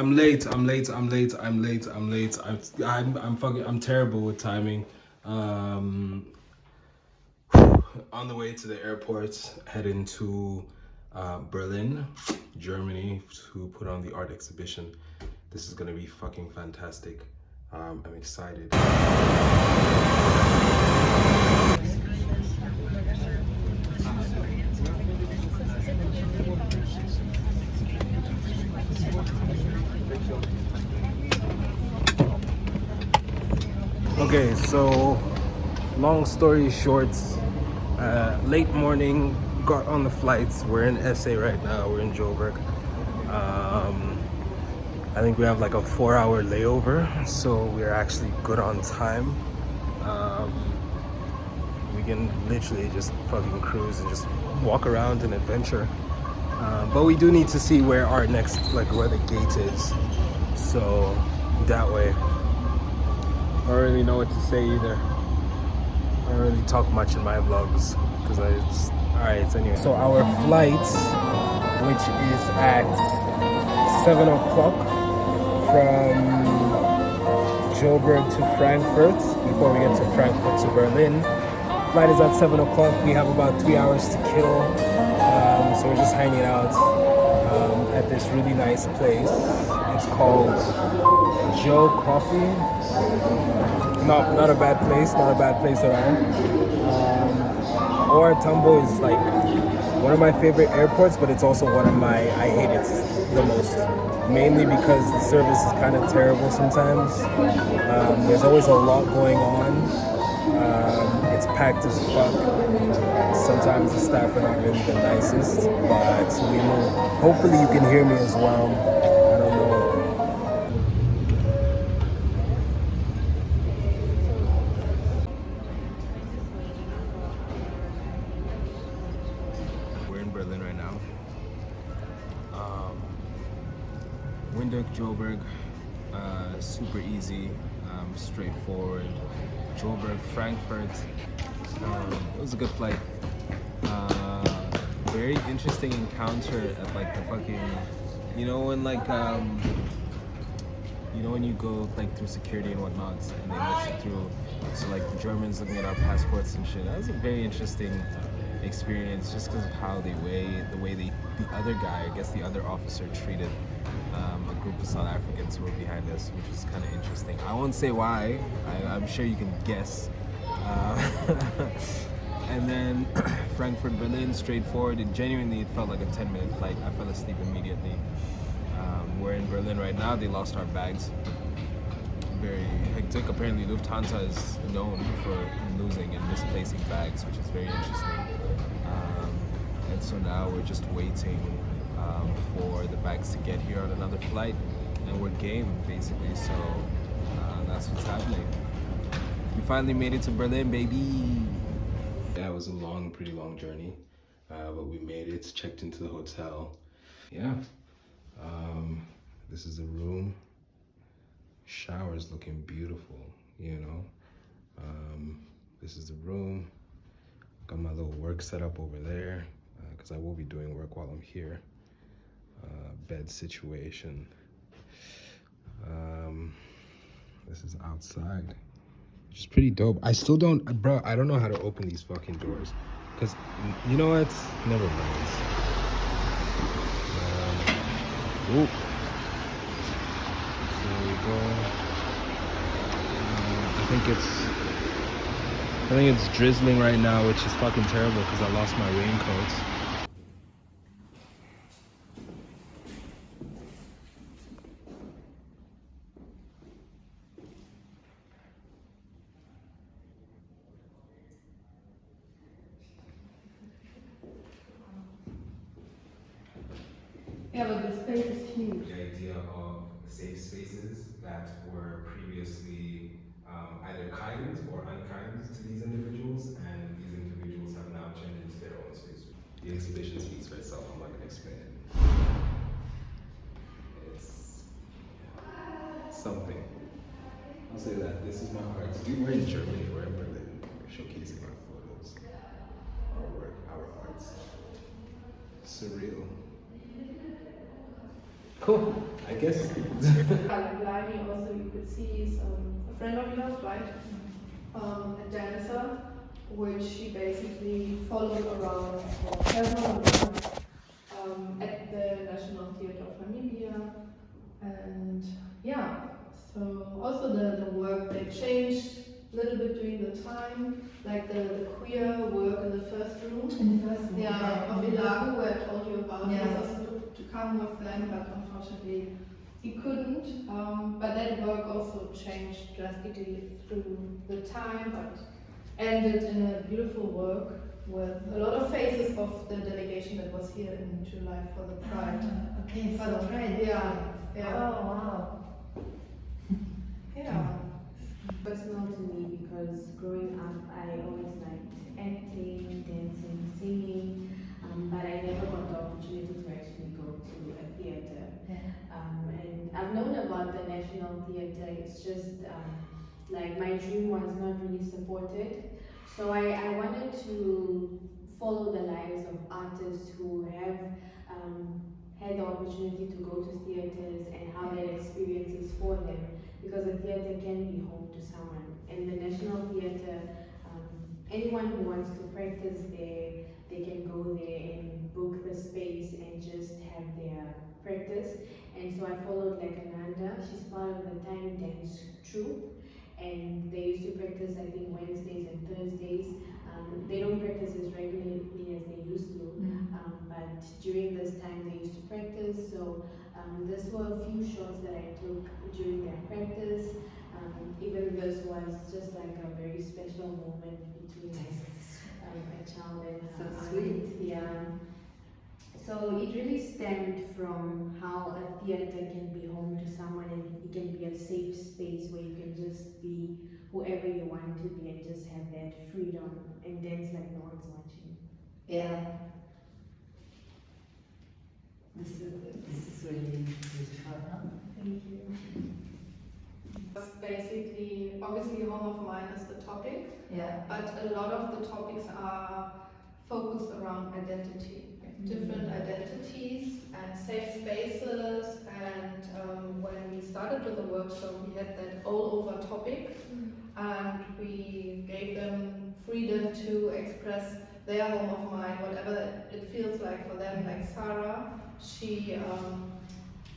I'm late. I'm late. I'm late. I'm late. I'm late. I'm fucking. I'm terrible with timing. Um, on the way to the airport, heading to Berlin, Germany, to put on the art exhibition. This is gonna be fucking fantastic. I'm excited. Okay, so long story short, late morning, got on the flights. We're in SA right now. We're in Joburg. I think we have like a 4-hour layover, so we're actually good on time. Um, we can literally just fucking cruise and just walk around and adventure. But we do need to see where our next, like where the gate is. So that way, I don't really know what to say either. I don't really talk much in my vlogs because I just, alright, anyway. So our flight, which is at 7 o'clock from Joburg to Frankfurt, before we get to Frankfurt to Berlin. Flight is at 7 o'clock. We have about 3 hours to kill. So we're just hanging out at this really nice place. It's called Joe Coffee. Not a bad place, not a bad place at all. Or Tambo is like one of my favorite airports, but it's also one of my, I hate it the most. Mainly because the service is kind of terrible sometimes. There's always a lot going on. It's packed as fuck. Sometimes the staff are not really the nicest, but we move. Hopefully you can hear me as well. I don't know. We're in Berlin right now. Windhoek, Joburg, super easy, straightforward. Joburg, Frankfurt, it was a good flight. Very interesting encounter at like the fucking, you know when like, you know when you go like through security and whatnot and they let you through, so like the Germans looking at our passports and shit. That was a very interesting experience just because of how the way the other guy, I guess the other officer treated a group of South Africans who were behind us, which was kind of interesting. I won't say why, I'm sure you can guess. And then Frankfurt, Berlin, straightforward. And genuinely, it felt like a 10-minute flight. I fell asleep immediately. We're in Berlin right now. They lost our bags. Very hectic. Apparently, Lufthansa is known for losing and misplacing bags, which is very interesting. And so now we're just waiting for the bags to get here on another flight, and we're game basically. So that's what's happening. We finally made it to Berlin, baby. Yeah, it was a pretty long journey, but we made it. Checked into the hotel. Yeah. This is the room. Shower's looking beautiful, you know. This is the room. Got my little work set up over there because I will be doing work while I'm here. Bed situation. This is outside, which is pretty dope. I still don't, bro, I don't know how to open these fucking doors. Because, you know what? Never mind. Ooh. There we go. I think it's drizzling right now, which is fucking terrible because I lost my raincoat. Yeah, but the space is huge. The idea of safe spaces that were previously either kind or unkind to these individuals, and these individuals have now turned into their own space. The exhibition speaks for itself. I'm not going to explain it. It's something. I'll say that this is my art. We're in Germany. We're in Berlin. We're showcasing our photos, our work, our arts. Surreal. Cool, I guess. Behind me also you could see a friend of yours, right? A dancer, which she basically followed around for several months at the National Theatre of Namibia. And yeah, so also the work, they changed a little bit during the time, like the queer work in the first room. In the first room. Yeah, of Ilago, where I told you about. Yeah. He was supposed to come with them, but unfortunately he couldn't. But that work also changed drastically through the time, but ended in a beautiful work with a lot of faces of the delegation that was here in July for the Pride. Okay, For so the Pride. Yeah, yeah. Oh, wow. Yeah. Personal to me because growing up I always liked acting, dancing, singing, but I never got the opportunity to actually go to a theatre. Yeah. And I've known about the National Theatre, it's just like my dream was not really supported. So I wanted to follow the lives of artists who have had the opportunity to go to theatres and how that experience is for them, because a theatre can be home to someone. And the National Theatre, anyone who wants to practice there, they can go there and book the space and just have their practice. And so I followed like Ananda, she's part of the Time Dance troupe, and they used to practice I think Wednesdays and Thursdays. They don't practice as regularly as they used to, but during this time they used to practice. So these were a few shots that I took during their practice. Even this was just like a very special moment between a child and So her sweet. aunt. Yeah. So it really stemmed from how a theatre can be home to someone, and it can be a safe space where you can just be whoever you want to be and just have that freedom and dance like no one's watching. Yeah. This is really beautiful, huh? Thank you. That's basically, obviously Home of Mine is the topic, Yeah. but a lot of the topics are focused around identity. Different identities and safe spaces, and when we started with the workshop we had that all over topic, and we gave them freedom to express their home of mind, whatever it feels like for them. Like Sarah, she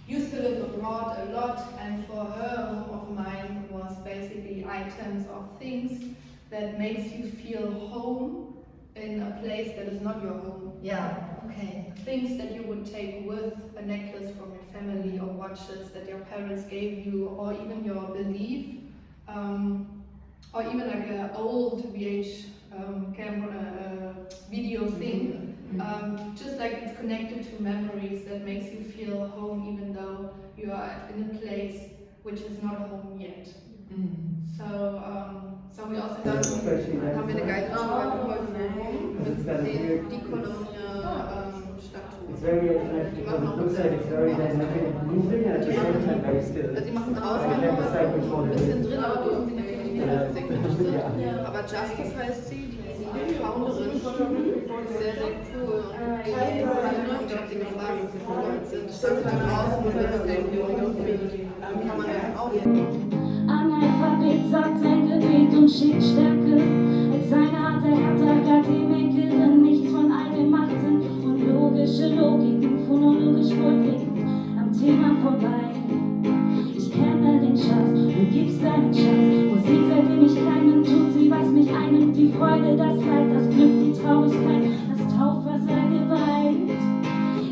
used to live abroad a lot, and for her home of mind was basically items or things that makes you feel home in a place that is not your home. Yeah, okay. Things that you would take with, a necklace from your family, or watches that your parents gave you, or even your belief, or even like an old VH camera video thing. Just like it's connected to memories that makes you feel home even though you are in a place which is not a home yet. So we also haben wir eine Guide-Beschreibung heute mit den Dekolonial-Statuen. It's very attractive because it looks like it's very dynamic and moving and at the same time very still. Also die machen draußen I can't decide which noch one ein it bisschen is. drin, aber irgendwie natürlich nicht alles Sektor. Ja. Aber Justice heißt sie, die Founderin, ist sehr, sehr cool. Ich habe sie gefragt, wie viele Leute sind. Das stand dann draußen und das ist der kann man dann auch. Analphabet sagt sein Gebet und schickt Stärke. Als eine harte Akademikerin nichts von all dem macht Sinn. Und logische Logiken, phonologisch wohlblickend am Thema vorbei. Ich kenne den Schatz, du gibst deinen Schatz. Musik, seitdem ich klein bin, tut sie, was mich einnimmt. Die Freude, das Leid, das Glück, die Traurigkeit, das Taufwasser geweiht.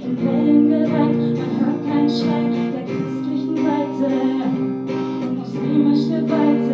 Im Wellengewalt, man hört keinen Schrei der christlichen Seite. Muslimisch Gewalt.